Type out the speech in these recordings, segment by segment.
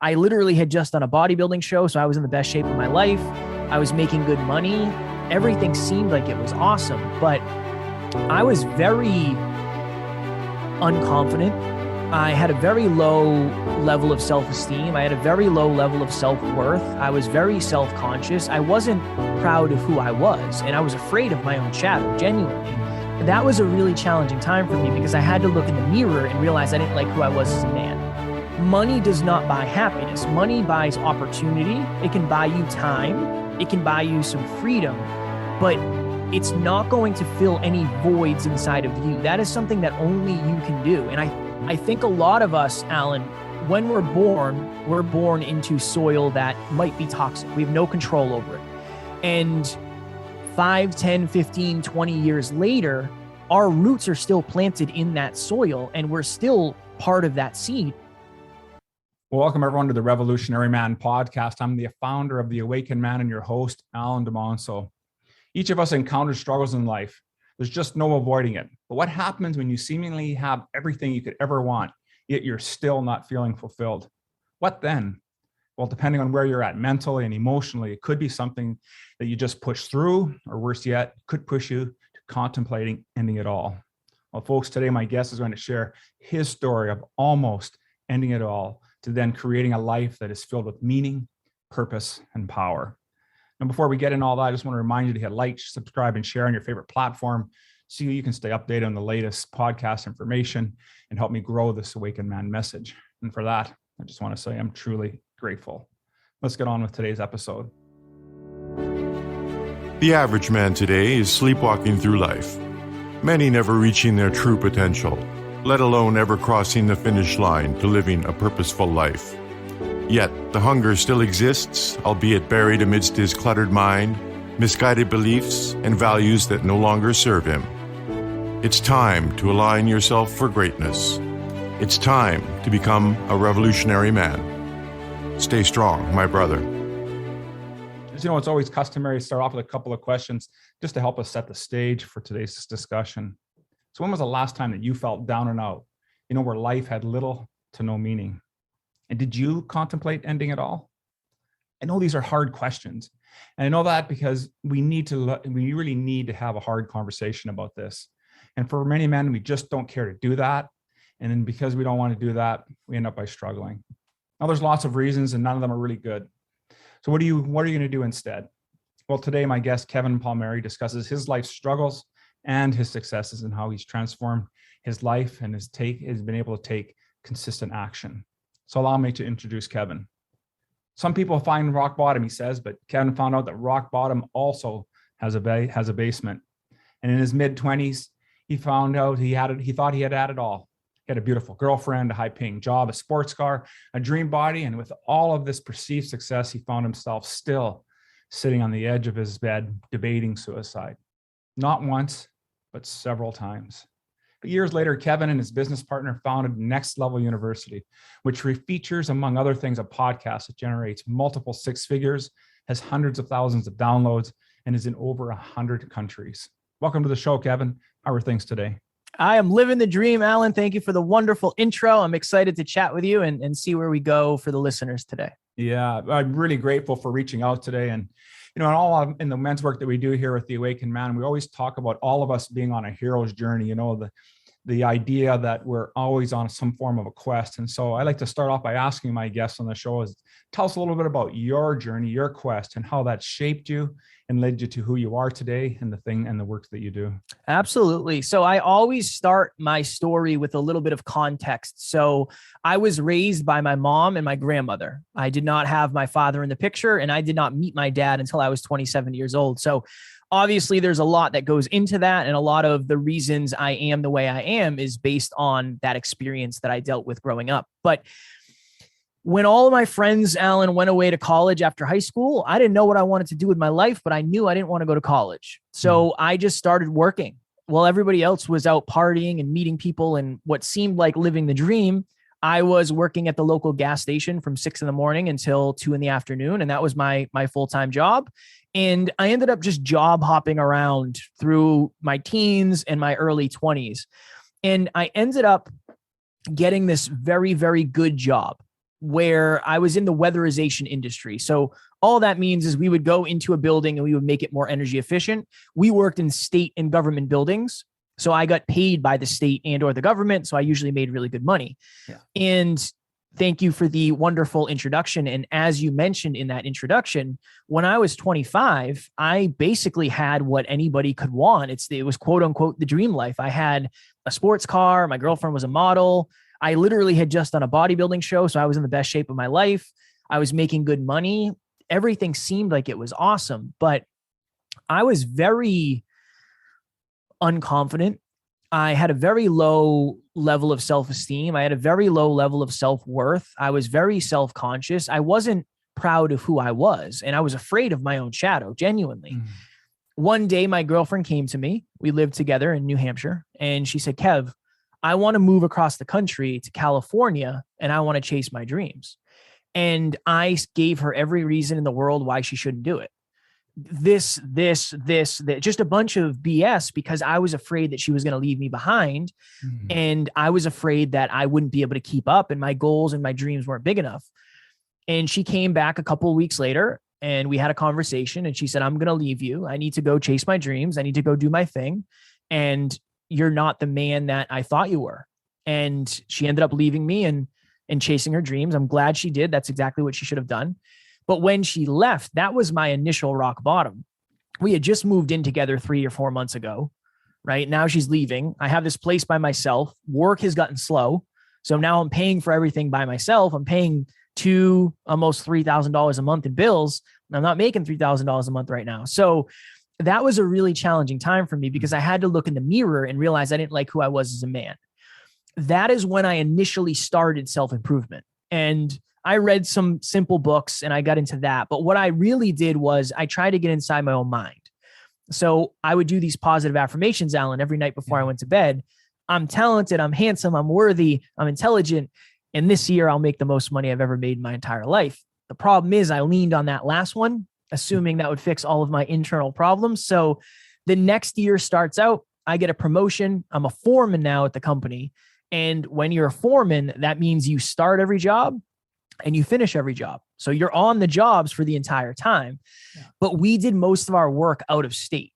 I literally had just done a bodybuilding show, so I was in the best shape of my life. I was making good money. Everything seemed like it was awesome, but I was very unconfident. I had a very low level of self-esteem. I had a very low level of self-worth. I was very self-conscious. I wasn't proud of who I was, and I was afraid of my own shadow, genuinely. That was a really challenging time for me because I had to look in the mirror and realize I didn't like who I was as a man. Money does not buy happiness. Money buys opportunity. It can buy you time. It can buy you some freedom, but it's not going to fill any voids inside of you. That is something that only you can do. And I think a lot of us, Alan, when we're born into soil that might be toxic. We have no control over it. And 5, 10, 15, 20 years later, our roots are still planted in that soil and we're still part of that seed. Well, welcome everyone to the Revolutionary Man podcast. I'm the founder of The Awakened Man and your host, Alan DeMonso. Each of us encounters struggles in life. There's just no avoiding it. But what happens when you seemingly have everything you could ever want, yet you're still not feeling fulfilled? What then? Well, depending on where you're at mentally and emotionally, it could be something that you just push through, or worse yet, could push you to contemplating ending it all. Well, folks, today my guest is going to share his story of almost ending it all to then creating a life that is filled with meaning, purpose, and power. And before we get into all that, I just want to remind you to hit like, subscribe, and share on your favorite platform so you can stay updated on the latest podcast information and help me grow this Awakened Man message. And for that, I just want to say I'm truly grateful. Let's get on with today's episode. The average man today is sleepwalking through life, many never reaching their true potential, let alone ever crossing the finish line to living a purposeful life. Yet, the hunger still exists, albeit buried amidst his cluttered mind, misguided beliefs, and values that no longer serve him. It's time to align yourself for greatness. It's time to become a revolutionary man. Stay strong, my brother. You know, it's always customary to start off with a couple of questions just to help us set the stage for today's discussion. So when was the last time that you felt down and out, where life had little to no meaning? And did you contemplate ending it all? I know these are hard questions. And I know that because we really need to have a hard conversation about this. And for many men, we just don't care to do that. And then because we don't want to do that, we end up by struggling. Now there's lots of reasons and none of them are really good. So what are you going to do instead? Well, today my guest, Kevin Palmeri, discusses his life struggles and his successes and how he's transformed his life and has been able to take consistent action. So allow me to introduce Kevin. Some people find rock bottom, he says, but Kevin found out that rock bottom also has a basement. And in his mid-20s, he found out he thought he had it all. He had a beautiful girlfriend, a high-paying job, a sports car, a dream body, and with all of this perceived success, he found himself still sitting on the edge of his bed, debating suicide. Not once, but several times. But years later, Kevin and his business partner founded Next Level University, which features, among other things, a podcast that generates multiple six figures, has hundreds of thousands of downloads, and is in over 100 countries. Welcome to the show, Kevin. How are things today? I am living the dream, Alan. Thank you for the wonderful intro. I'm excited to chat with you and see where we go for the listeners today. Yeah, I'm really grateful for reaching out today. And in the men's work that we do here with The Awakened Man, we always talk about all of us being on a hero's journey, the idea that we're always on some form of a quest. And so I like to start off by asking my guests on the show tell us a little bit about your journey, your quest, and how that shaped you and led you to who you are today and the work that you do. Absolutely. So I always start my story with a little bit of context. So I was raised by my mom and my grandmother. I did not have my father in the picture, and I did not meet my dad until I was 27 years old. So obviously there's a lot that goes into that. And a lot of the reasons I am the way I am is based on that experience that I dealt with growing up. But when all of my friends, Alan, went away to college after high school, I didn't know what I wanted to do with my life, but I knew I didn't want to go to college. So I just started working. While everybody else was out partying and meeting people and what seemed like living the dream, I was working at the local gas station from 6 a.m. until 2 p.m. And that was my full-time job. And I ended up just job hopping around through my teens and my early 20s. And I ended up getting this very, very good job where I was in the weatherization industry. So all that means is we would go into a building and we would make it more energy efficient. We worked in state and government buildings. So I got paid by the state and or the government. So I usually made really good money. Yeah. And thank you for the wonderful introduction. And as you mentioned in that introduction, when I was 25, I basically had what anybody could want. It was quote unquote the dream life. I had a sports car. My girlfriend was a model. I literally had just done a bodybuilding show. So I was in the best shape of my life. I was making good money. Everything seemed like it was awesome, but I was very unconfident. I had a very low level of self-esteem. I had a very low level of self-worth. I was very self-conscious. I wasn't proud of who I was, and I was afraid of my own shadow, genuinely. Mm. One day, my girlfriend came to me. We lived together in New Hampshire, and she said, Kev, I want to move across the country to California, and I want to chase my dreams. And I gave her every reason in the world why she shouldn't do it. This, just a bunch of BS, because I was afraid that she was going to leave me behind. Mm-hmm. And I was afraid that I wouldn't be able to keep up and my goals and my dreams weren't big enough. And she came back a couple of weeks later and we had a conversation and she said, I'm going to leave you. I need to go chase my dreams. I need to go do my thing. And you're not the man that I thought you were. And she ended up leaving me and chasing her dreams. I'm glad she did. That's exactly what she should have done. But when she left, that was my initial rock bottom. We had just moved in together 3 or 4 months ago, right? Now she's leaving. I have this place by myself. Work has gotten slow. So now I'm paying for everything by myself. I'm paying almost $3,000 a month in bills. And I'm not making $3,000 a month right now. So that was a really challenging time for me because I had to look in the mirror and realize I didn't like who I was as a man. That is when I initially started self-improvement. And I read some simple books and I got into that. But what I really did was I tried to get inside my own mind. So I would do these positive affirmations, Alan, every night before I went to bed. I'm talented, I'm handsome, I'm worthy, I'm intelligent. And this year I'll make the most money I've ever made in my entire life. The problem is I leaned on that last one, assuming that would fix all of my internal problems. So the next year starts out, I get a promotion. I'm a foreman now at the company. And when you're a foreman, that means you start every job and you finish every job. So you're on the jobs for the entire time. Yeah. But we did most of our work out of state.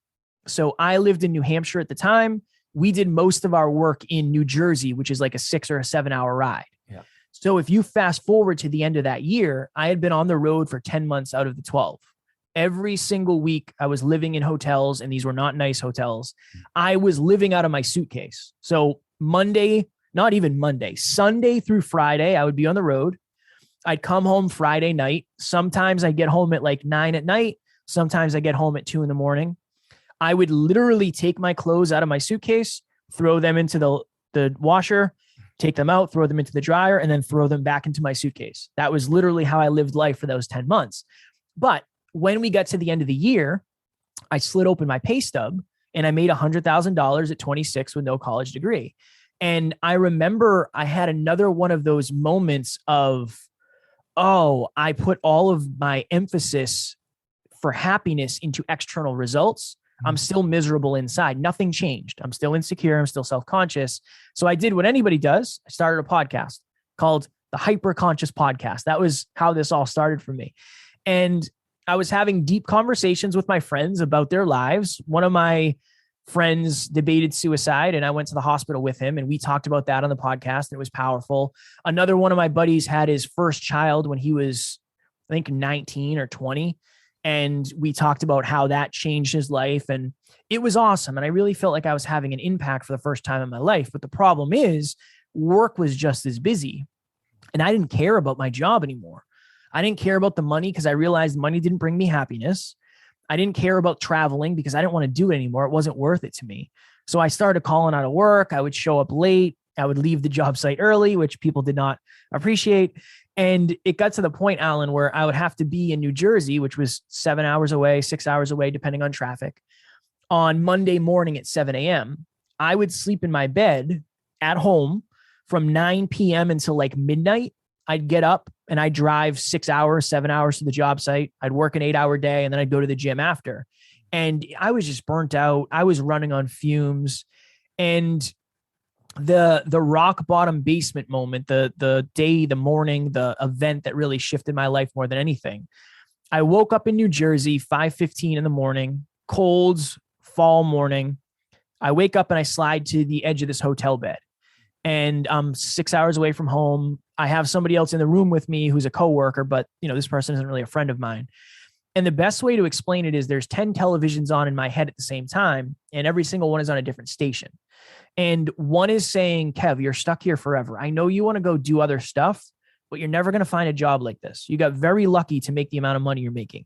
So I lived in New Hampshire at the time. We did most of our work in New Jersey, which is like a 6 or a 7 hour ride. Yeah. So if you fast forward to the end of that year, I had been on the road for 10 months out of the 12. Every single week I was living in hotels, and these were not nice hotels. I was living out of my suitcase. So Sunday through Friday, I would be on the road. I'd come home Friday night. Sometimes I get home at like 9 at night. Sometimes I get home at 2 a.m. I would literally take my clothes out of my suitcase, throw them into the washer, take them out, throw them into the dryer, and then throw them back into my suitcase. That was literally how I lived life for those 10 months. But when we got to the end of the year, I slid open my pay stub and I made $100,000 at 26 with no college degree. And I remember I had another one of those moments of, I put all of my emphasis for happiness into external results. I'm still miserable inside. Nothing changed. I'm still insecure. I'm still self-conscious. So I did what anybody does. I started a podcast called the Hyper Conscious Podcast. That was how this all started for me. And I was having deep conversations with my friends about their lives. One of my friends debated suicide and I went to the hospital with him and we talked about that on the podcast and it was powerful. Another one of my buddies had his first child when he was, I think 19 or 20. And we talked about how that changed his life and it was awesome. And I really felt like I was having an impact for the first time in my life. But the problem is work was just as busy and I didn't care about my job anymore. I didn't care about the money because I realized money didn't bring me happiness. I didn't care about traveling because I didn't want to do it anymore. It wasn't worth it to me. So I started calling out of work. I would show up late. I would leave the job site early, which people did not appreciate. And it got to the point, Alan, where I would have to be in New Jersey, which was 7 hours away, 6 hours away, depending on traffic, on Monday morning at 7 a.m. I would sleep in my bed at home from 9 p.m. until like midnight. I'd get up and I'd drive 6 hours, 7 hours to the job site. I'd work an 8-hour day and then I'd go to the gym after. And I was just burnt out. I was running on fumes. And the rock bottom basement moment, the day, the morning, the event that really shifted my life more than anything. I woke up in New Jersey, 5:15 in the morning, cold fall morning. I wake up and I slide to the edge of this hotel bed, and I'm 6 hours away from home. I have somebody else in the room with me who's a coworker, but this person isn't really a friend of mine. And the best way to explain it is there's 10 televisions on in my head at the same time, and every single one is on a different station. And one is saying, Kev, you're stuck here forever. I know you want to go do other stuff, but you're never going to find a job like this. You got very lucky to make the amount of money you're making.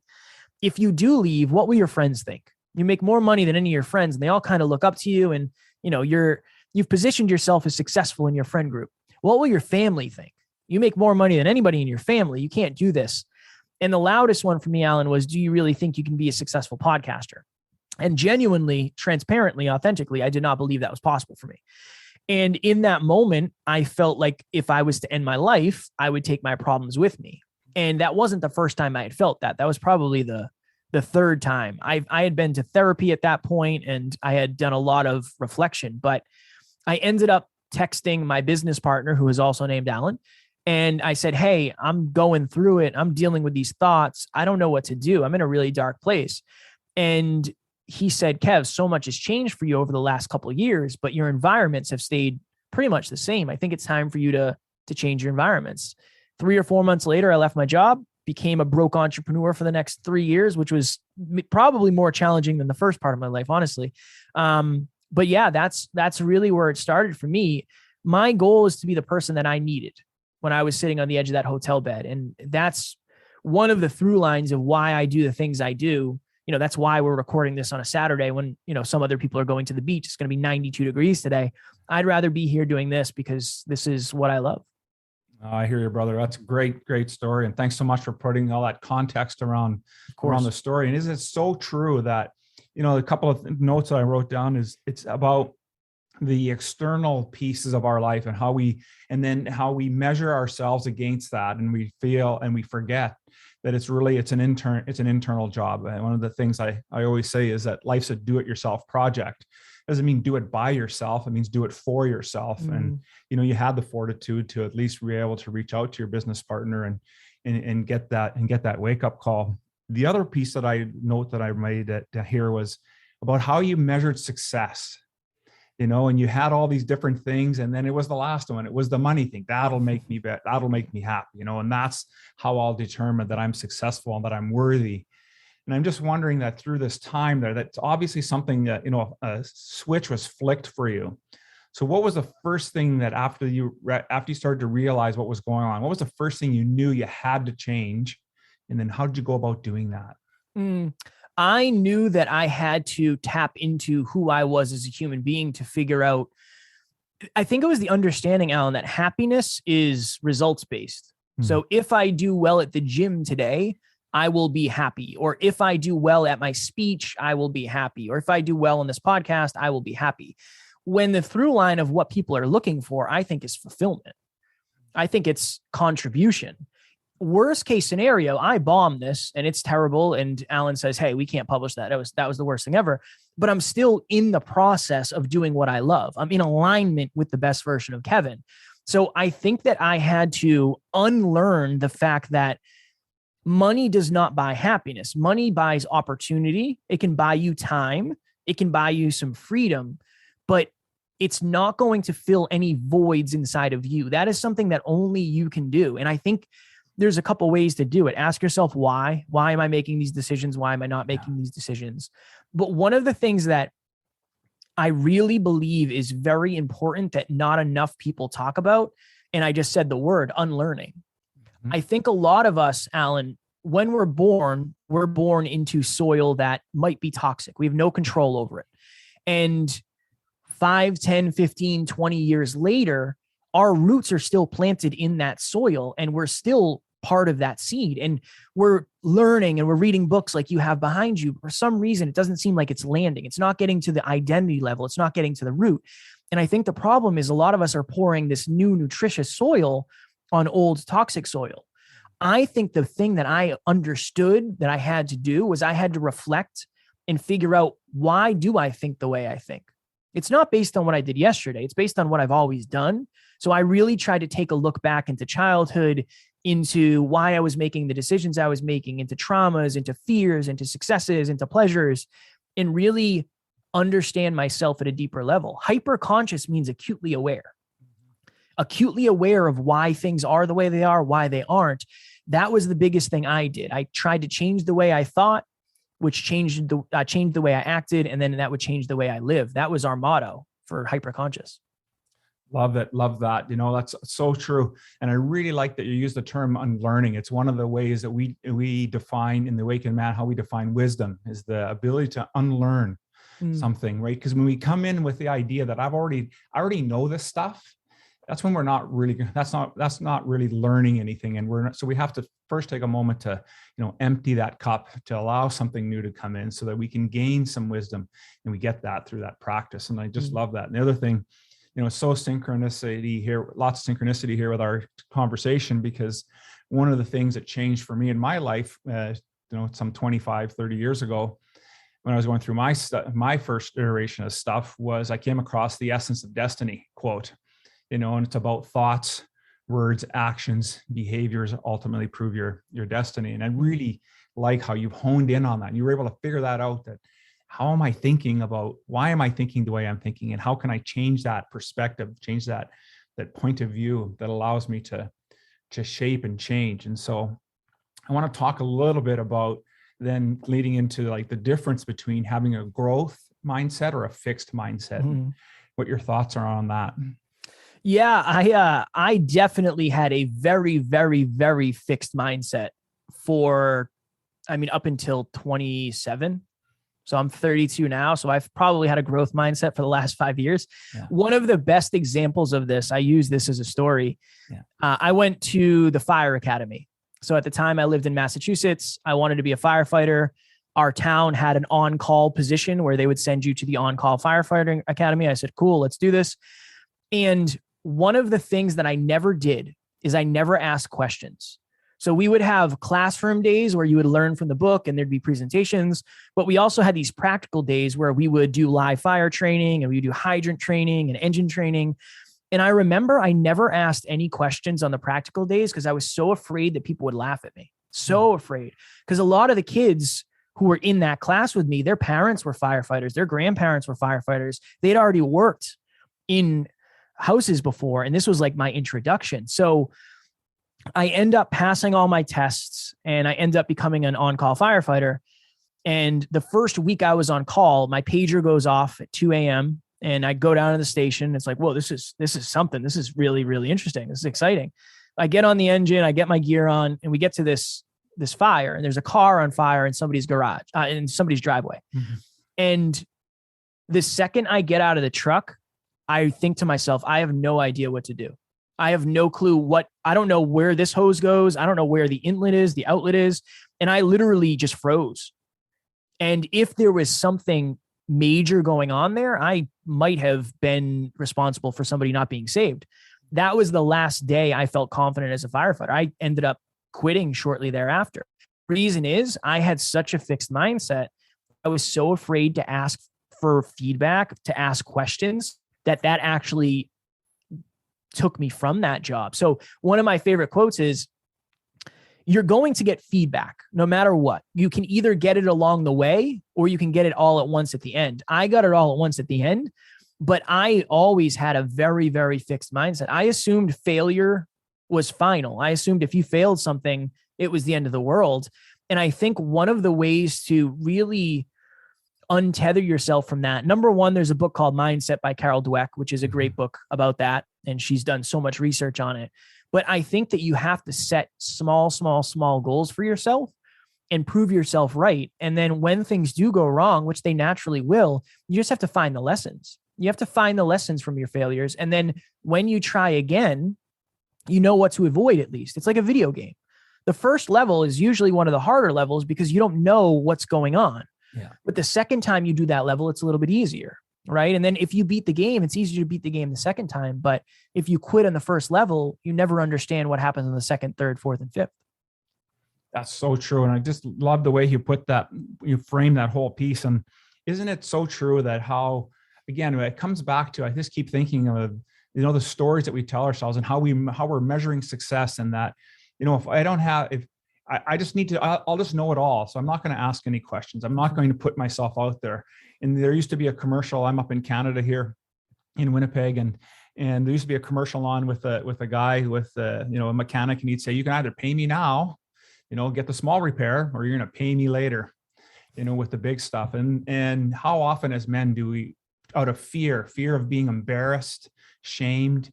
If you do leave, what will your friends think? You make more money than any of your friends, and they all kind of look up to you, and you've positioned yourself as successful in your friend group. What will your family think? You make more money than anybody in your family. You can't do this. And the loudest one for me, Alan, was, do you really think you can be a successful podcaster? And genuinely, transparently, authentically, I did not believe that was possible for me. And in that moment, I felt like if I was to end my life, I would take my problems with me. And that wasn't the first time I had felt that. That was probably the third time. I had been to therapy at that point, and I had done a lot of reflection, but I ended up texting my business partner, who is also named Alan. And I said, hey, I'm going through it. I'm dealing with these thoughts. I don't know what to do. I'm in a really dark place. And he said, Kev, so much has changed for you over the last couple of years, but your environments have stayed pretty much the same. I think it's time for you to change your environments. 3 or 4 months later, I left my job, became a broke entrepreneur for the next 3 years, which was probably more challenging than the first part of my life, honestly. But yeah, that's really where it started for me. My goal is to be the person that I needed when I was sitting on the edge of that hotel bed. And that's one of the through lines of why I do the things I do. That's why we're recording this on a Saturday when, some other people are going to the beach. It's going to be 92 degrees today. I'd rather be here doing this because this is what I love. I hear you, brother. That's a great story. And thanks so much for putting all that context around the story. And is it so true that, a couple of notes that I wrote down is it's about the external pieces of our life and how we measure ourselves against that. And we feel, and we forget that it's an internal job. And one of the things I always say is that life's a do-it-yourself project. Doesn't mean do it by yourself. It means do it for yourself. And, you had the fortitude to at least be able to reach out to your business partner and get that wake up call. The other piece that I made here was about how you measured success, and you had all these different things. And then it was the last one. It was the money thing. That'll make me happy, and that's how I'll determine that I'm successful and that I'm worthy. And I'm just wondering that through this time there, that's obviously something that, a switch was flicked for you. So what was the first thing that after you started to realize what was going on, what was the first thing you knew you had to change? And then how did you go about doing that? I knew that I had to tap into who I was as a human being to figure out, I think it was the understanding, Alan, that happiness is results based. So if I do well at the gym today, I will be happy. Or if I do well at my speech, I will be happy. Or if I do well on this podcast, I will be happy. When the through line of what people are looking for, I think, is fulfillment. I think it's contribution. Worst case scenario, I bomb this and it's terrible. And Alan says, hey, we can't publish that. That was the worst thing ever. But I'm still in the process of doing what I love. I'm in alignment with the best version of Kevin. So I think that I had to unlearn the fact that money does not buy happiness. Money buys opportunity. It can buy you time. It can buy you some freedom, but it's not going to fill any voids inside of you. That is something that only you can do. And I think there's a couple ways to do it. Ask yourself, why? Why am I making these decisions? Why am I not making these decisions? But one of the things that I really believe is very important that not enough people talk about, and I just said the word, unlearning. I think a lot of us, Alan, when we're born into soil that might be toxic. We have no control over it. And 5, 10, 15, 20 years later, our roots are still planted in that soil and we're still part of that seed. And we're learning and we're reading books like you have behind you. For some reason, it doesn't seem like it's landing. It's not getting to the identity level. It's not getting to the root. And I think the problem is a lot of us are pouring this new nutritious soil on old toxic soil. I think the thing that I understood that I had to do was I had to reflect and figure out, why do I think the way I think? It's not based on what I did yesterday. It's based on what I've always done. So I really tried to take a look back into childhood, into why I was making the decisions I was making, into traumas, into fears, into successes, into pleasures, and really understand myself at a deeper level. Hyper conscious means acutely aware of why things are the way they are, why they aren't. That was the biggest thing I did. I tried to change the way I thought, which changed the way I acted, and then that would change the way I live. That was our motto for hyperconscious. Love it. Love that. That's so true. And I really like that you use the term unlearning. It's one of the ways that we define in the Awakened Man, how we define wisdom is the ability to unlearn something, right? Because when we come in with the idea that I already know this stuff, that's when that's not really learning anything. And so we have to first take a moment to, empty that cup, to allow something new to come in so that we can gain some wisdom. And we get that through that practice. And I just love that. And the other thing, so synchronicity here, lots of synchronicity here with our conversation, because one of the things that changed for me in my life, some 25, 30 years ago, when I was going through my first iteration of stuff, was I came across the Essence of Destiny quote, and it's about thoughts, words, actions, behaviors ultimately prove your destiny. And I really like how you've honed in on that. And you were able to figure that out, that how am I thinking about, why am I thinking the way I'm thinking? And how can I change that perspective, change that point of view that allows me to shape and change? And so I want to talk a little bit about then leading into like the difference between having a growth mindset or a fixed mindset. What your thoughts are on that? Yeah, I definitely had a very, very, very fixed mindset up until 27. So I'm 32 now. So I've probably had a growth mindset for the last 5 years. Yeah. One of the best examples of this, I use this as a story. Yeah. I went to the fire academy. So at the time I lived in Massachusetts, I wanted to be a firefighter. Our town had an on-call position where they would send you to the on-call firefighting academy. I said, cool, let's do this. And one of the things that I never did is I never asked questions. So we would have classroom days where you would learn from the book and there'd be presentations, but we also had these practical days where we would do live fire training and we would do hydrant training and engine training. And I remember I never asked any questions on the practical days because I was so afraid that people would laugh at me. So afraid. Because a lot of the kids who were in that class with me, their parents were firefighters. Their grandparents were firefighters. They'd already worked in houses before. And this was like my introduction. So I end up passing all my tests and I end up becoming an on-call firefighter. And the first week I was on call, my pager goes off at 2 a.m. and I go down to the station. It's like, whoa, this is something. This is really, really interesting. This is exciting. I get on the engine, I get my gear on, and we get to this fire, and there's a car on fire in somebody's garage, in somebody's driveway. Mm-hmm. And the second I get out of the truck, I think to myself, I have no idea what to do. I have no clue I don't know where this hose goes. I don't know where the inlet is, the outlet is. And I literally just froze. And if there was something major going on there, I might have been responsible for somebody not being saved. That was the last day I felt confident as a firefighter. I ended up quitting shortly thereafter. Reason is I had such a fixed mindset. I was so afraid to ask for feedback, to ask questions, that actually took me from that job. So one of my favorite quotes is, you're going to get feedback no matter what. You can either get it along the way or you can get it all at once at the end. I got it all at once at the end, but I always had a very, very fixed mindset. I assumed failure was final. I assumed if you failed something, it was the end of the world. And I think one of the ways to really untether yourself from that, number one, there's a book called Mindset by Carol Dweck, which is a great book about that. And she's done so much research on it. But I think that you have to set small goals for yourself and prove yourself right. And then when things do go wrong, which they naturally will, you just have to find the lessons. You have to find the lessons from your failures. And then when you try again, you know what to avoid at least. It's like a video game. The first level is usually one of the harder levels because you don't know what's going on. Yeah. But the second time you do that level, it's a little bit easier, right? And then if you beat the game, it's easier to beat the game the second time. But if you quit on the first level, you never understand what happens on the second, third, fourth, and fifth. That's so true. And I just love the way you put that, you frame that whole piece. And isn't it so true that how again, it comes back to, I just keep thinking of, the stories that we tell ourselves and how we're measuring success, and that, if I don't have, if I just need to, I'll just know it all. So I'm not going to ask any questions. I'm not going to put myself out there. And there used to be a commercial. I'm up in Canada here in Winnipeg, and there used to be a commercial on with a guy with a mechanic, and he'd say, you can either pay me now, get the small repair, or you're going to pay me later, with the big stuff. And how often as men do we, out of fear of being embarrassed, shamed,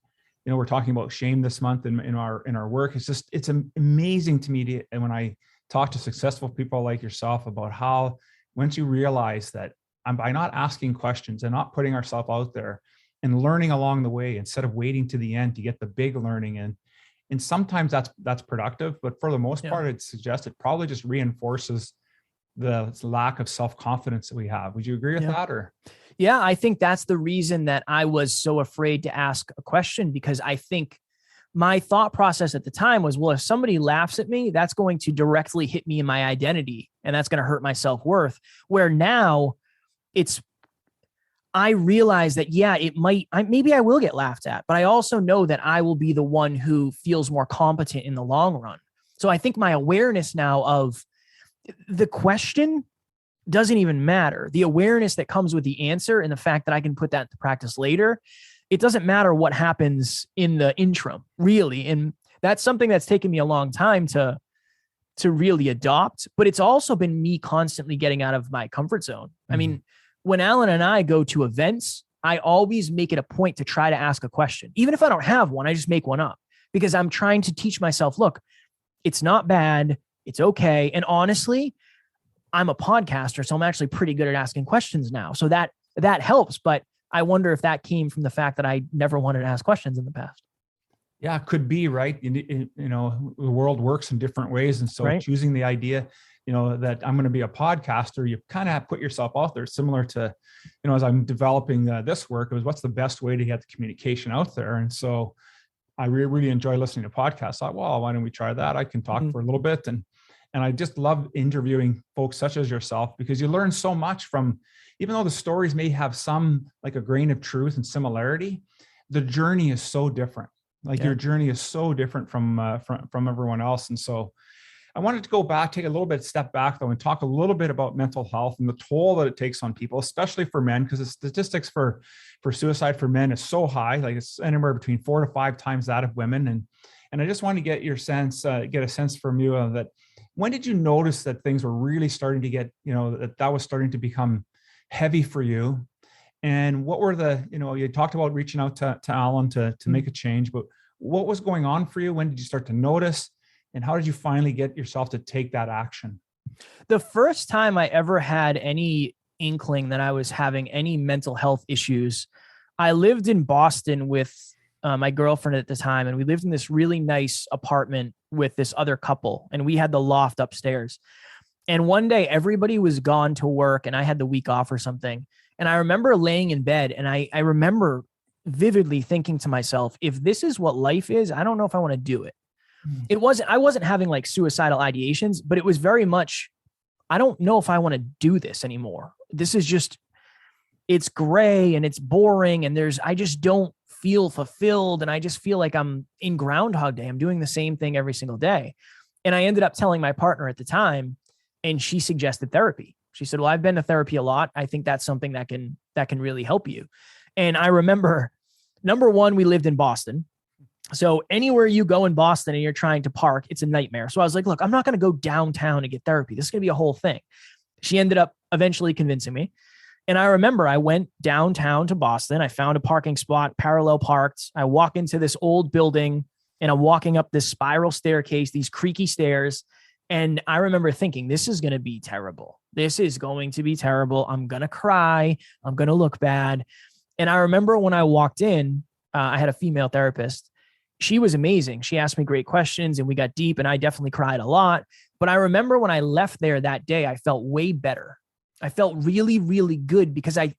we're talking about shame this month in our work. It's amazing to me and when I talk to successful people like yourself about how, once you realize that by not asking questions and not putting ourselves out there and learning along the way, instead of waiting to the end to get the big learning in. And sometimes that's productive, but for the most part, it suggests it probably just reinforces the lack of self-confidence that we have. Would you agree with that? Or? Yeah, I think that's the reason that I was so afraid to ask a question, because I think my thought process at the time was, well, if somebody laughs at me, that's going to directly hit me in my identity, and that's going to hurt my self-worth. Where now I realize that, maybe I will get laughed at, but I also know that I will be the one who feels more competent in the long run. So I think my awareness now of the question doesn't even matter. The awareness that comes with the answer and the fact that I can put that into practice later, it doesn't matter what happens in the interim, really. And that's something that's taken me a long time to really adopt, but it's also been me constantly getting out of my comfort zone. Mm-hmm. I mean, when Alan and I go to events, I always make it a point to try to ask a question. Even if I don't have one, I just make one up, because I'm trying to teach myself, look, it's not bad. It's okay. And honestly, I'm a podcaster, so I'm actually pretty good at asking questions now. So that helps. But I wonder if that came from the fact that I never wanted to ask questions in the past. Yeah, it could be, right. The world works in different ways. And so choosing the idea, that I'm going to be a podcaster, you kind of have put yourself out there, similar to, as I'm developing this work, it was, what's the best way to get the communication out there? And so I really enjoy listening to podcasts. I thought, well, why don't we try that? I can talk for a little bit. And I just love interviewing folks such as yourself, because you learn so much from, even though the stories may have some, like a grain of truth and similarity, the journey is so different. Your journey is so different from everyone else. And so I wanted to go back, take a little bit step back though, and talk a little bit about mental health and the toll that it takes on people, especially for men, because the statistics for suicide for men is so high, like it's anywhere between 4 to 5 times that of women. And I just want to get your sense, get a sense from you that, when did you notice that things were really starting to get, that was starting to become heavy for you? And what were you talked about reaching out to Alan to make a change, but what was going on for you? When did you start to notice? And how did you finally get yourself to take that action? The first time I ever had any inkling that I was having any mental health issues, I lived in Boston with my girlfriend at the time, and we lived in this really nice apartment with this other couple, and we had the loft upstairs. And one day everybody was gone to work and I had the week off or something. And I remember laying in bed, and I remember vividly thinking to myself, if this is what life is, I don't know if I want to do it. I wasn't having like suicidal ideations, but it was very much, I don't know if I want to do this anymore. This is just, it's gray and it's boring, and I just don't feel fulfilled. And I just feel like I'm in Groundhog Day. I'm doing the same thing every single day. And I ended up telling my partner at the time, and she suggested therapy. She said, well, I've been to therapy a lot. I think that's something that can really help you. And I remember, number one, we lived in Boston. So anywhere you go in Boston and you're trying to park, it's a nightmare. So I was like, look, I'm not going to go downtown to get therapy. This is going to be a whole thing. She ended up eventually convincing me. And I remember I went downtown to Boston. I found a parking spot, parallel parked. I walk into this old building, and I'm walking up this spiral staircase, these creaky stairs. And I remember thinking, this is going to be terrible. This is going to be terrible. I'm going to cry. I'm going to look bad. And I remember when I walked in, I had a female therapist. She was amazing. She asked me great questions and we got deep, and I definitely cried a lot. But I remember when I left there that day, I felt way better. I felt really, really good, because I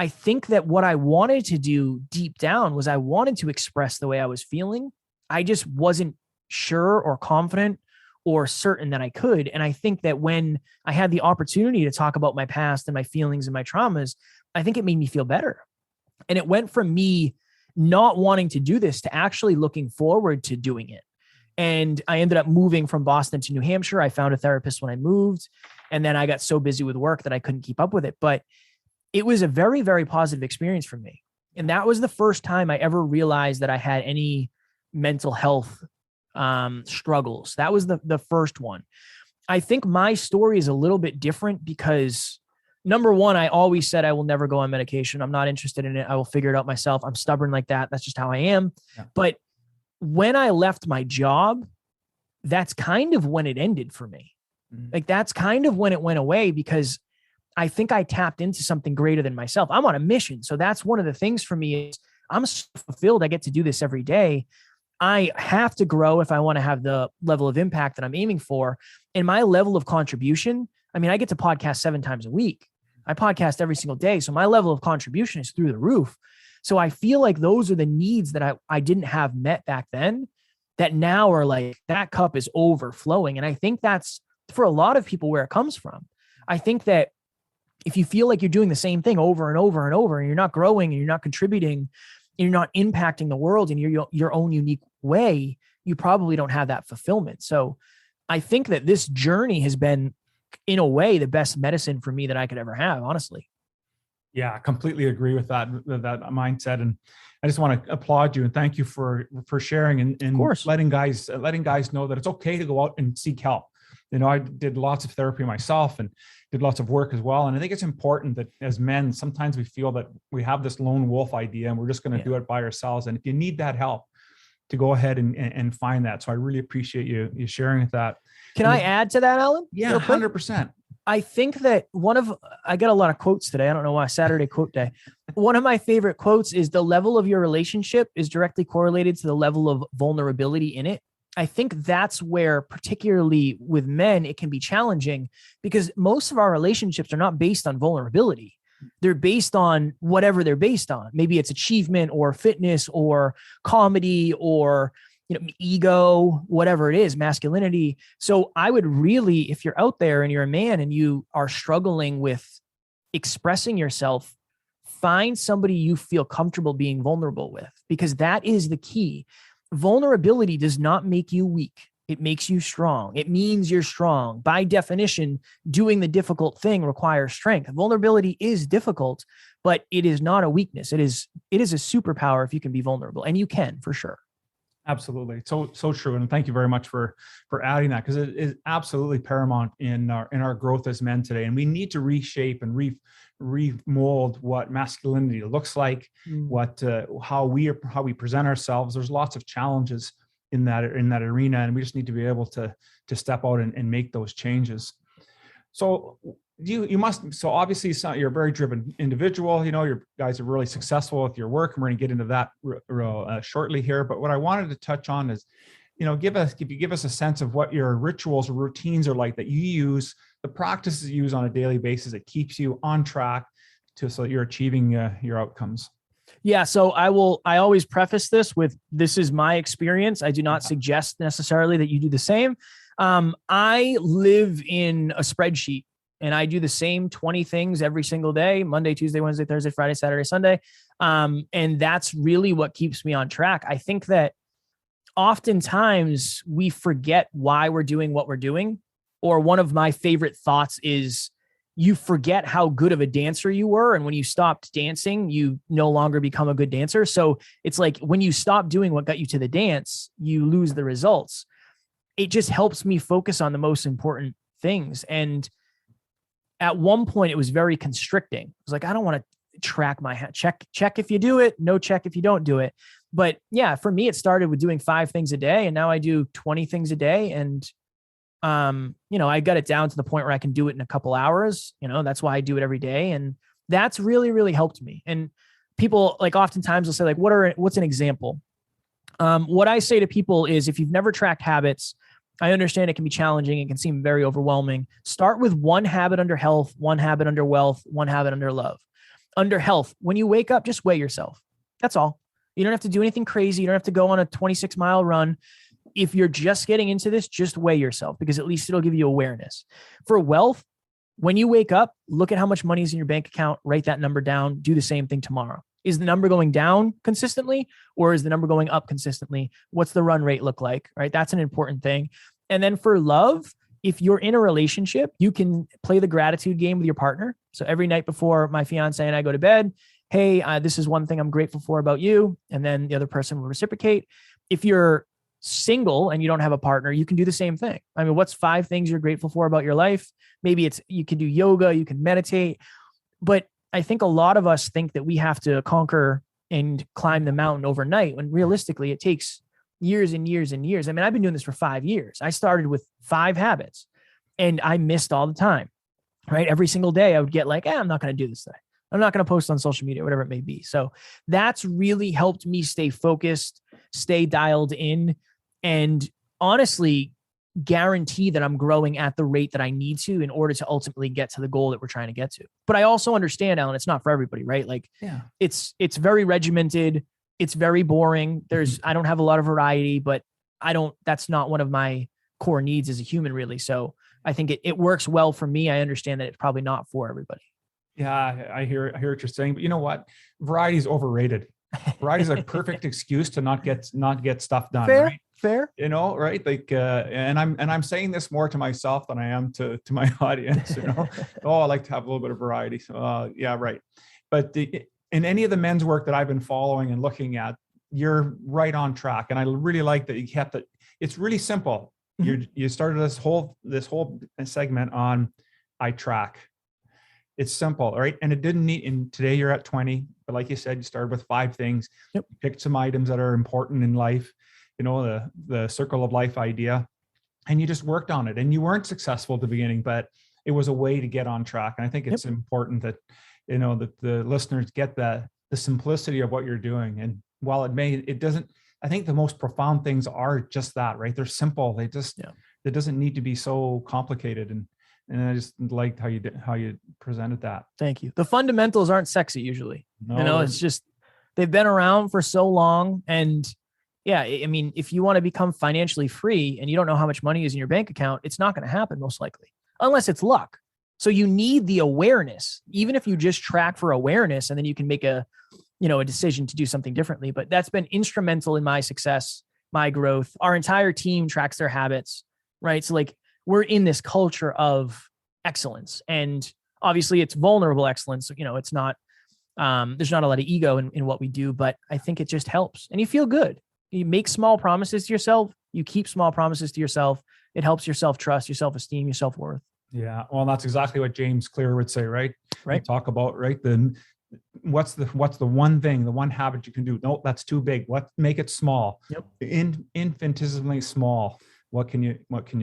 think that what I wanted to do deep down was I wanted to express the way I was feeling. I just wasn't sure or confident or certain that I could. And I think that when I had the opportunity to talk about my past and my feelings and my traumas, I think it made me feel better. And it went from me not wanting to do this to actually looking forward to doing it. And I ended up moving from Boston to New Hampshire. I found a therapist when I moved, and then I got so busy with work that I couldn't keep up with it. But it was a very, very positive experience for me. And that was the first time I ever realized that I had any mental health struggles. That was the first one. I think my story is a little bit different because, number one, I always said I will never go on medication. I'm not interested in it. I will figure it out myself. I'm stubborn like that. That's just how I am. Yeah. But when I left my job, that's kind of when it ended for me. Like, that's kind of when it went away, because I think I tapped into something greater than myself. I'm on a mission. So that's one of the things for me is I'm so fulfilled. I get to do this every day. I have to grow if I want to have the level of impact that I'm aiming for. And my level of contribution, I mean, I get to podcast 7 times a week. I podcast every single day. So my level of contribution is through the roof. So I feel like those are the needs that I didn't have met back then, that now are like, that cup is overflowing. And I think that's, for a lot of people, where it comes from. I think that if you feel like you're doing the same thing over and over and over, and you're not growing and you're not contributing and you're not impacting the world in your own unique way, you probably don't have that fulfillment. So I think that this journey has been, in a way, the best medicine for me that I could ever have, honestly. Yeah, I completely agree with that mindset. And I just want to applaud you and thank you for sharing and letting guys know that it's okay to go out and seek help. You know, I did lots of therapy myself and did lots of work as well. And I think it's important that as men, sometimes we feel that we have this lone wolf idea and we're just going to do it by ourselves. And if you need that help, to go ahead and find that. So I really appreciate you sharing that. Can I add to that, Alan? Yeah, 100%. I think that I get a lot of quotes today. I don't know why. Saturday quote day. One of my favorite quotes is, the level of your relationship is directly correlated to the level of vulnerability in it. I think that's where, particularly with men, it can be challenging, because most of our relationships are not based on vulnerability. They're based on whatever they're based on. Maybe it's achievement or fitness or comedy or, ego, whatever it is, masculinity. So I would really, if you're out there and you're a man and you are struggling with expressing yourself, find somebody you feel comfortable being vulnerable with, because that is the key. Vulnerability does not make you weak. It makes you strong. It means you're strong. By definition, doing the difficult thing requires strength. Vulnerability is difficult, but it is not a weakness. It is a superpower if you can be vulnerable, and you can, for sure. Absolutely. So true. And thank you very much for adding that, because it is absolutely paramount in our growth as men today. And we need to reshape and remold what masculinity looks like, how we present ourselves. There's lots of challenges in that arena, and we just need to be able to step out and make those changes. So so obviously you're a very driven individual. You guys are really successful with your work, and we're going to get into that shortly here. But what I wanted to touch on is, give us a sense of what your rituals or routines are like that you use, the practices you use on a daily basis that keeps you on track so that you're achieving your outcomes. Yeah. So I always preface this with, this is my experience. I do not suggest necessarily that you do the same. I live in a spreadsheet, and I do the same 20 things every single day: Monday, Tuesday, Wednesday, Thursday, Friday, Saturday, Sunday. And that's really what keeps me on track. I think that oftentimes we forget why we're doing what we're doing. Or one of my favorite thoughts is, you forget how good of a dancer you were. And when you stopped dancing, you no longer become a good dancer. So it's like, when you stop doing what got you to the dance, you lose the results. It just helps me focus on the most important things. And at one point it was very constricting. It was like, I don't want to track my check if you do it, no check if you don't do it. But yeah, for me, it started with doing 5 things a day, and now I do 20 things a day. And I got it down to the point where I can do it in a couple hours. That's why I do it every day. And that's really, really helped me. And people, like, oftentimes will say, like, what's an example? What I say to people is, if you've never tracked habits, I understand it can be challenging. It can seem very overwhelming. Start with 1 habit under health, 1 habit under wealth, 1 habit under love. Under health, when you wake up, just weigh yourself. That's all. You don't have to do anything crazy. You don't have to go on a 26-mile run. If you're just getting into this, just weigh yourself, because at least it'll give you awareness. For wealth, when you wake up, look at how much money is in your bank account, write that number down, do the same thing tomorrow. Is the number going down consistently, or is the number going up consistently? What's the run rate look like, right? That's an important thing. And then for love, if you're in a relationship, you can play the gratitude game with your partner. So every night before my fiance and I go to bed, hey, this is one thing I'm grateful for about you. And then the other person will reciprocate. If you're single and you don't have a partner, you can do the same thing. I mean, what's 5 things you're grateful for about your life? Maybe it's, you can do yoga, you can meditate, but I think a lot of us think that we have to conquer and climb the mountain overnight, when realistically it takes years and years and years. I mean, I've been doing this for 5 years. I started with 5 habits and I missed all the time, right? Every single day I would get like, I'm not going to do this today. I'm not going to post on social media, whatever it may be. So that's really helped me stay focused, stay dialed in, and honestly guarantee that I'm growing at the rate that I need to in order to ultimately get to the goal that we're trying to get to. But I also understand, Alan, it's not for everybody, right? Like, it's very regimented. It's very boring. I don't have a lot of variety, but that's not one of my core needs as a human, really. So I think it works well for me. I understand that it's probably not for everybody. Yeah, I hear what you're saying, but you know what? Variety is overrated. Variety is a perfect excuse to not get stuff done. Fair, right? fair. You know, right? Like, and I'm saying this more to myself than I am to my audience. You know, I like to have a little bit of variety. So, yeah, right. But in any of the men's work that I've been following and looking at, you're right on track, and I really like that you kept it. It's really simple. Mm-hmm. You started this whole segment on I track. It's simple, right? And it didn't need, and today you're at 20, but like you said, you started with 5 things. Yep. You picked some items that are important in life, you know, the circle of life idea, and you just worked on it. And you weren't successful at the beginning, but it was a way to get on track. And I think it's important that, you know, that the listeners get the simplicity of what you're doing. And while it doesn't, I think the most profound things are just that, right? They're simple. They just, it doesn't need to be so complicated. And I just liked how you presented that. Thank you. The fundamentals aren't sexy usually. No, you know, it's just, they've been around for so long. And yeah, I mean, if you want to become financially free and you don't know how much money is in your bank account, it's not going to happen most likely, unless it's luck. So you need the awareness, even if you just track for awareness, and then you can make a decision to do something differently. But that's been instrumental in my success, my growth. Our entire team tracks their habits, right? So like, we're in this culture of excellence, and obviously it's vulnerable excellence. You know, it's not, there's not a lot of ego in what we do, but I think it just helps, and you feel good. You make small promises to yourself. You keep small promises to yourself. It helps your self-trust, your self-esteem, your self-worth. Yeah. Well, that's exactly what James Clear would say, right? Right. We talk about, right. Then what's the one thing, the one habit you can do? No, that's too big. Make it small. Yep. Infinitesimally small. What can you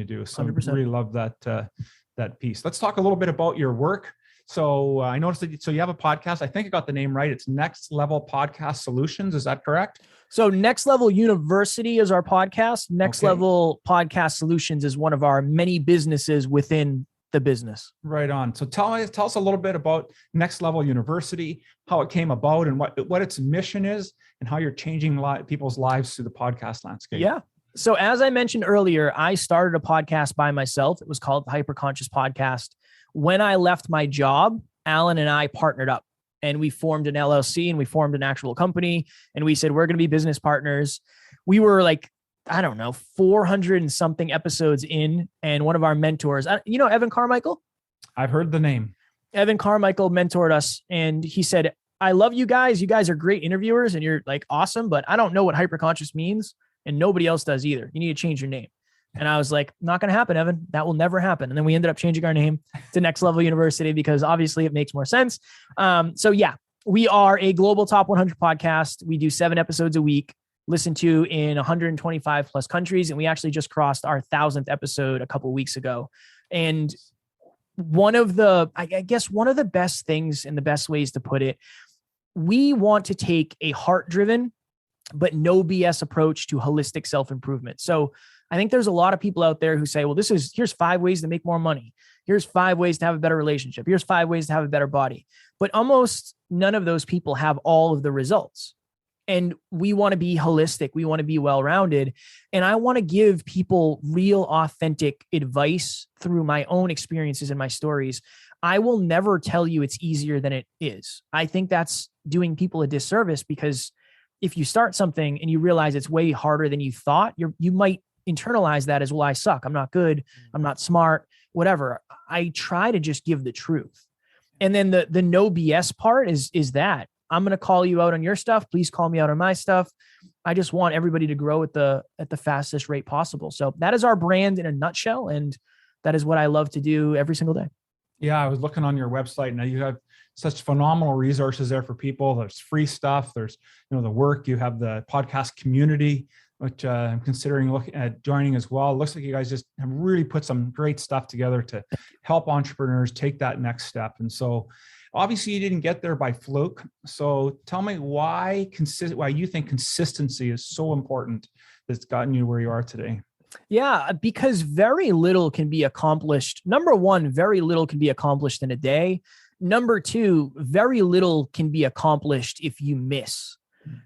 do? So 100%. I really love that piece. Let's talk a little bit about your work. So I noticed that, you have a podcast. I think I got the name right. It's Next Level Podcast Solutions. Is that correct? So Next Level University is our podcast. Next Level Podcast Solutions is one of our many businesses within the business. Right on. So tell us a little bit about Next Level University, how it came about, and what its mission is, and how you're changing people's lives through the podcast landscape. Yeah. So as I mentioned earlier, I started a podcast by myself. It was called the Hyperconscious Podcast. When I left my job, Alan and I partnered up, and we formed an LLC, and we formed an actual company, and we said, we're going to be business partners. We were like, I don't know, 400 and something episodes in. And one of our mentors, Evan Carmichael? I've heard the name. Evan Carmichael mentored us, and he said, I love you guys. You guys are great interviewers, and you're like awesome, but I don't know what hyperconscious means, and nobody else does either. You need to change your name. And I was like, not going to happen, Evan. That will never happen. And then we ended up changing our name to Next Level University because obviously it makes more sense. So yeah, we are a global top 100 podcast. We do 7 episodes a week, listened to in 125 plus countries. And we actually just crossed our 1,000th episode a couple of weeks ago. And one of the best things and the best ways to put it, we want to take a heart-driven but no BS approach to holistic self-improvement. So I think there's a lot of people out there who say, well, here's 5 ways to make more money. Here's 5 ways to have a better relationship. Here's 5 ways to have a better body. But almost none of those people have all of the results. And we want to be holistic. We want to be well-rounded. And I want to give people real, authentic advice through my own experiences and my stories. I will never tell you it's easier than it is. I think that's doing people a disservice, because if you start something and you realize it's way harder than you thought, you might internalize that as, well, I suck. I'm not good. I'm not smart, whatever. I try to just give the truth. And then the no BS part is that I'm going to call you out on your stuff. Please call me out on my stuff. I just want everybody to grow at the fastest rate possible. So that is our brand in a nutshell. And that is what I love to do every single day. Yeah, I was looking on your website. Now you have such phenomenal resources there for people. There's free stuff. There's, the work. You have the podcast community, which I'm considering looking at joining as well. It looks like you guys just have really put some great stuff together to help entrepreneurs take that next step. And so obviously you didn't get there by fluke. So tell me why you think consistency is so important that's gotten you where you are today. Yeah, because very little can be accomplished. Number one, very little can be accomplished in a day. Number two, very little can be accomplished if you miss.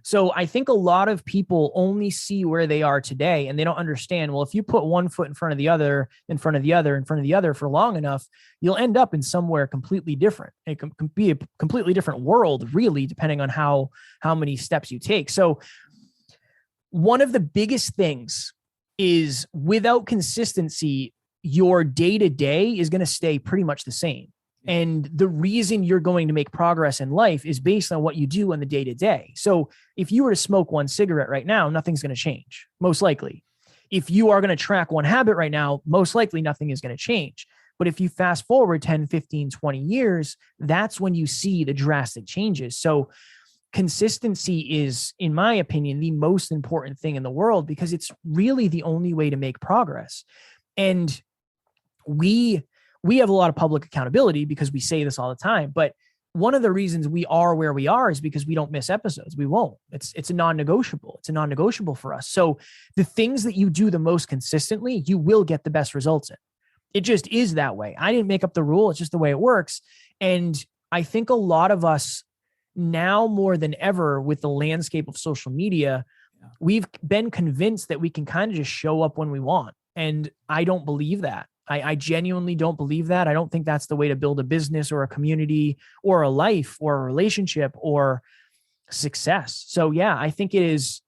So I think a lot of people only see where they are today, and they don't understand, well, if you put one foot in front of the other, in front of the other, in front of the other for long enough, you'll end up in somewhere completely different. It can be a completely different world, really, depending on how many steps you take. So one of the biggest things is, without consistency, your day-to-day is going to stay pretty much the same. And the reason you're going to make progress in life is based on what you do on the day-to-day. So if you were to smoke one cigarette right now, nothing's going to change, most likely. If you are going to track one habit right now, most likely nothing is going to change. But if you fast forward 10, 15, 20 years, that's when you see the drastic changes. So consistency is, in my opinion, the most important thing in the world, because it's really the only way to make progress. And we have a lot of public accountability because we say this all the time. But one of the reasons we are where we are is because we don't miss episodes. We won't. It's a non-negotiable. It's a non-negotiable for us. So the things that you do the most consistently, you will get the best results in. It just is that way. I didn't make up the rule. It's just the way it works. And I think a lot of us now, more than ever, with the landscape of social media, we've been convinced that we can kind of just show up when we want. And I don't believe that. I genuinely don't believe that. I don't think that's the way to build a business or a community or a life or a relationship or success. So yeah, I think it's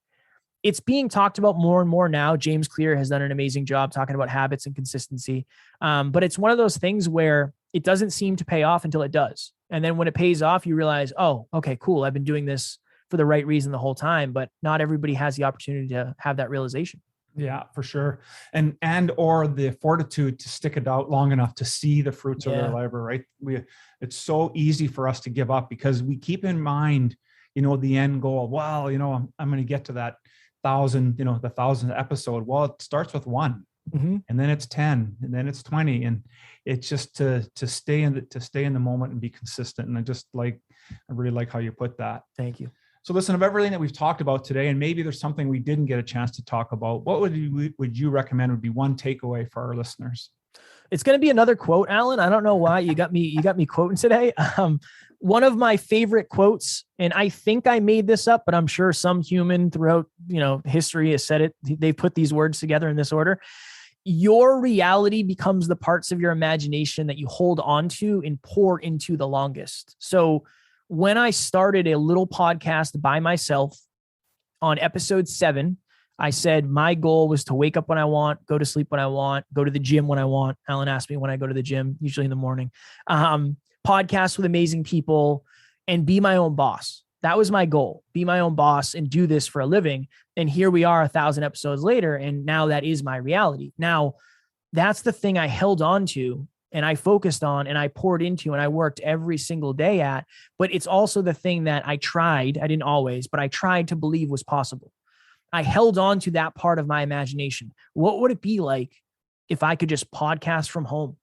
being talked about more and more now. James Clear has done an amazing job talking about habits and consistency. But it's one of those things where it doesn't seem to pay off until it does. And then when it pays off, you realize, oh, okay, cool. I've been doing this for the right reason the whole time, but not everybody has the opportunity to have that realization. Yeah, for sure. Or the fortitude to stick it out long enough to see the fruits of their labor, right? It's so easy for us to give up because we keep in mind, the end goal. Well, I'm going to get to that 1,000, the 1,000th episode. Well, it starts with 1, and then it's 10, and then it's 20. And it's just to stay in the moment and be consistent. And I really like how you put that. Thank you. So listen, of everything that we've talked about today, and maybe there's something we didn't get a chance to talk about, what would you recommend would be one takeaway for our listeners? It's going to be another quote, Alan. I don't know why you got me quoting today. One of my favorite quotes, and I think I made this up, but I'm sure some human throughout, history has said it. They put these words together in this order. Your reality becomes the parts of your imagination that you hold on to and pour into the longest. So when I started a little podcast by myself on episode 7, I said my goal was to wake up when I want, go to sleep when I want, go to the gym when I want. Alan asked me when I go to the gym, usually in the morning, podcast with amazing people, and be my own boss. That was my goal. Be my own boss and do this for a living. And here we are 1,000 episodes later. And now that is my reality. Now that's the thing I held on to and I focused on and I poured into and I worked every single day at, but it's also the thing that I didn't always, but I tried to believe was possible. I held on to that part of my imagination. What would it be like if I could just podcast from home?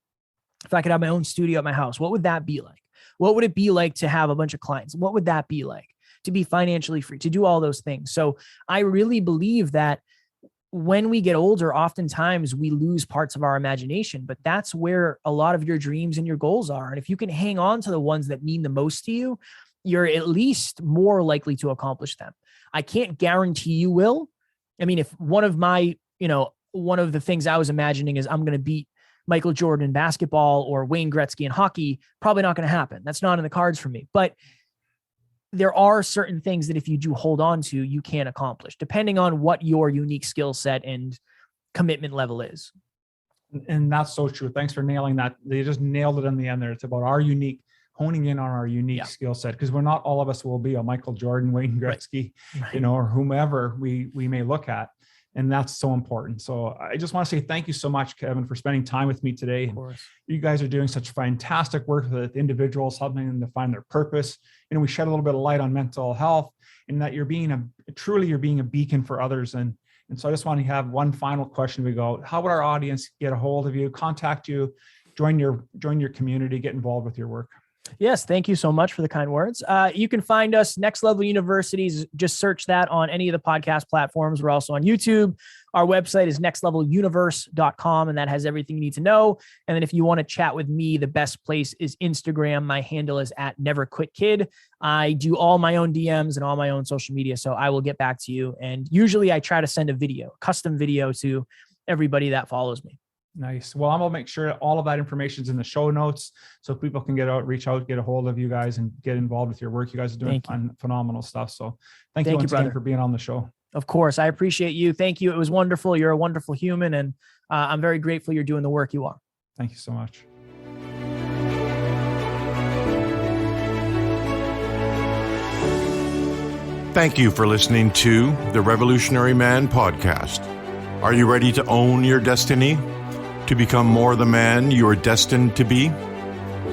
If I could have my own studio at my house, what would that be like? What would it be like to have a bunch of clients? What would that be like to be financially free, to do all those things? So I really believe that when we get older, oftentimes we lose parts of our imagination, but that's where a lot of your dreams and your goals are. And if you can hang on to the ones that mean the most to you, you're at least more likely to accomplish them. I can't guarantee you will. I mean, if one of the things I was imagining is I'm going to beat Michael Jordan in basketball or Wayne Gretzky in hockey, probably not going to happen. That's not in the cards for me. But there are certain things that if you do hold on to, you can accomplish, depending on what your unique skill set and commitment level is. And that's so true. Thanks for nailing that. They just nailed it in the end there. It's about honing in on our unique skill set, because we're not all of us will be a Michael Jordan, Wayne Gretzky, Right. or whomever we may look at. And that's so important. So I just want to say thank you so much, Kevin, for spending time with me today. Of course. You guys are doing such fantastic work with individuals, helping them to find their purpose. We shed a little bit of light on mental health, and that you're being a beacon for others. And so I just want to have one final question. We go, how would our audience get a hold of you, contact you, join your community, get involved with your work? Yes, thank you so much for the kind words. You can find us, Next Level Universities. Just search that on any of the podcast platforms. We're also on YouTube. Our website is nextleveluniverse.com, and that has everything you need to know. And then if you want to chat with me, the best place is Instagram. My handle is @NeverQuitKid. I do all my own DMs and all my own social media, so I will get back to you. And usually I try to send a custom video to everybody that follows me. Nice. Well, I'm going to make sure all of that information is in the show notes so people can reach out, get a hold of you guys and get involved with your work. You guys are doing phenomenal stuff. So thank you once again for being on the show. Of course. I appreciate you. Thank you. It was wonderful. You're a wonderful human, and I'm very grateful you're doing the work you are. Thank you so much. Thank you for listening to the Revolutionary Man podcast. Are you ready to own your destiny? To become more the man you are destined to be?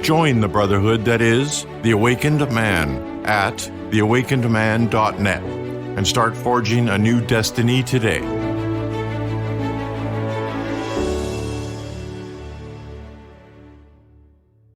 Join the brotherhood that is The Awakened Man at theawakenedman.net and start forging a new destiny today.